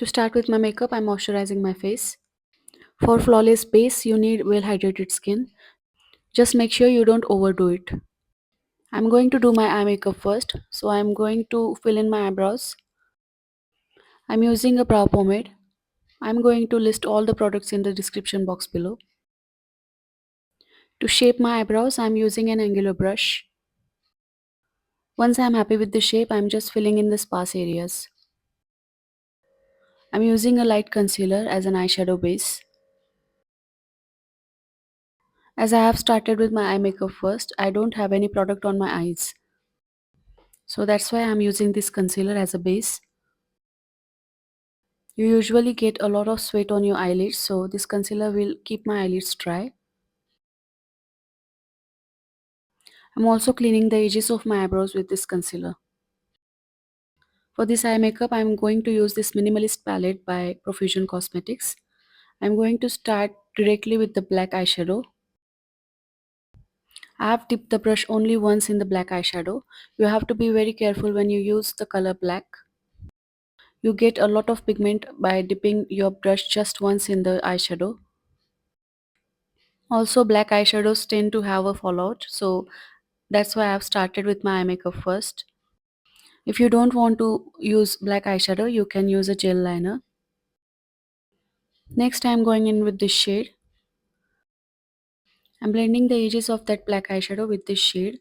To start with my makeup, I'm moisturizing my face. For flawless base, you need well hydrated skin. Just make sure you don't overdo it. I'm going to do my eye makeup first. So I'm going to fill in my eyebrows. I'm using a brow pomade. I'm going to list all the products in the description box below. To shape my eyebrows, I'm using an angular brush. Once I'm happy with the shape, I'm just filling in the sparse areas. I'm using a light concealer as an eyeshadow base. As I have started with my eye makeup first, I don't have any product on my eyes. So that's why I'm using this concealer as a base. You usually get a lot of sweat on your eyelids, so this concealer will keep my eyelids dry. I'm also cleaning the edges of my eyebrows with this concealer. For this eye makeup, I'm going to use this minimalist palette by Profusion Cosmetics. I'm going to start directly with the black eyeshadow. I have dipped the brush only once in the black eyeshadow. You have to be very careful when you use the color black. You get a lot of pigment by dipping your brush just once in the eyeshadow. Also, black eyeshadows tend to have a fallout, so that's why I've started with my eye makeup first. If you don't want to use black eyeshadow, you can use a gel liner. Next, I'm going in with this shade. I'm blending the edges of that black eyeshadow with this shade.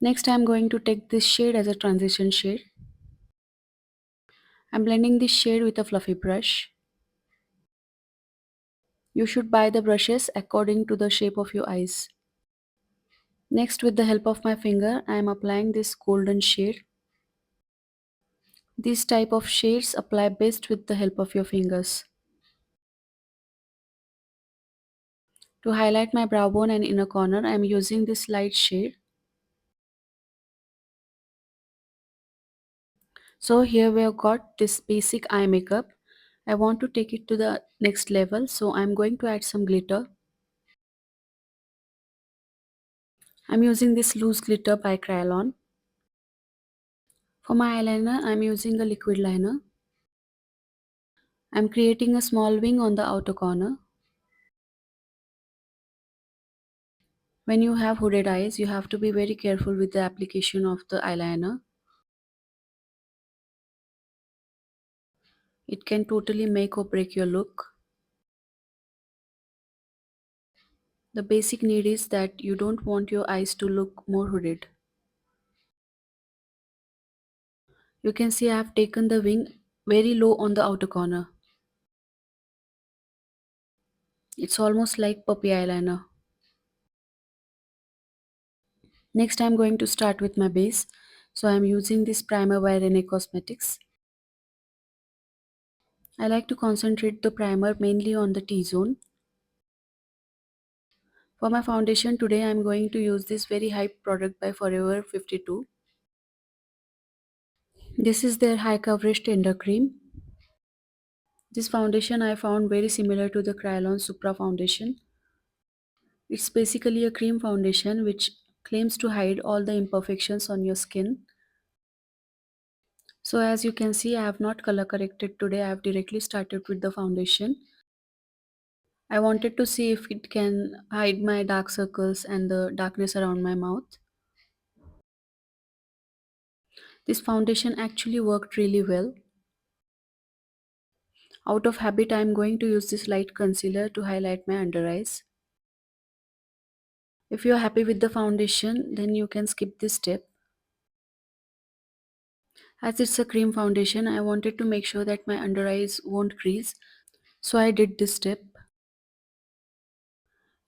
Next, I'm going to take this shade as a transition shade. I'm blending this shade with a fluffy brush. You should buy the brushes according to the shape of your eyes. Next, with the help of my finger, I am applying this golden shade. These type of shades apply best with the help of your fingers. To highlight my brow bone and inner corner, I am using this light shade. So here we have got this basic eye makeup. I want to take it to the next level, so I'm going to add some glitter. I'm using this loose glitter by Kryolan. For my eyeliner, I'm using a liquid liner. I'm creating a small wing on the outer corner. When you have hooded eyes, you have to be very careful with the application of the eyeliner. It can totally make or break your look. The basic need is that you don't want your eyes to look more hooded. You can see I have taken the wing very low on the outer corner. It's almost like puppy eyeliner. Next I'm going to start with my base. So I'm using this primer by Rene Cosmetics. I like to concentrate the primer mainly on the T-zone. For my foundation today I'm going to use this very hype product by Forever52. This is their high coverage tender cream. This foundation I found very similar to the Kryolan Supra foundation. It's basically a cream foundation which claims to hide all the imperfections on your skin. So as you can see, I have not color corrected today. I have directly started with the foundation. I wanted to see if it can hide my dark circles and the darkness around my mouth. This foundation actually worked really well. Out of habit, I am going to use this light concealer to highlight my under eyes. If you are happy with the foundation, then you can skip this step. As it's a cream foundation, I wanted to make sure that my under eyes won't crease. So I did this step.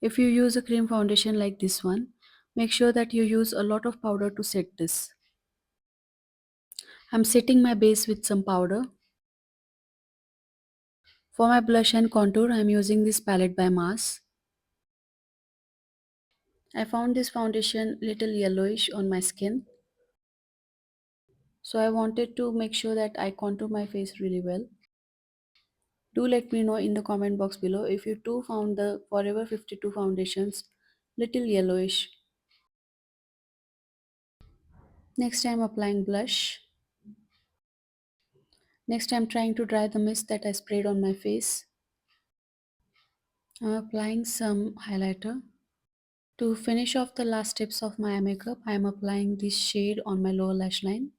If you use a cream foundation like this one, make sure that you use a lot of powder to set this. I'm setting my base with some powder. For my blush and contour, I'm using this palette by Mars. I found this foundation little yellowish on my skin. So I wanted to make sure that I contour my face really well. Do let me know in the comment box below if you too found the Forever 52 foundations little yellowish. Next I'm applying blush. Next, I'm trying to dry the mist that I sprayed on my face. I'm applying some highlighter. To finish off the last steps of my eye makeup, I am applying this shade on my lower lash line.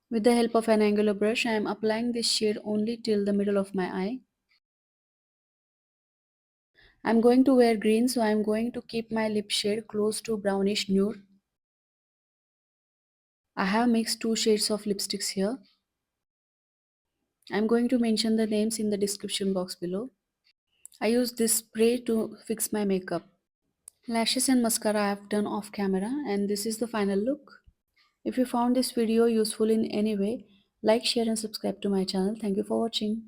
With the help of an angular brush, I am applying this shade only till the middle of my eye. I'm going to wear green, so I'm going to keep my lip shade close to brownish nude. I have mixed two shades of lipsticks here. I'm going to mention the names in the description box below. I use this spray to fix my makeup. Lashes and mascara I have done off camera, and this is the final look. If you found this video useful in any way, like, share and subscribe to my channel. Thank you for watching.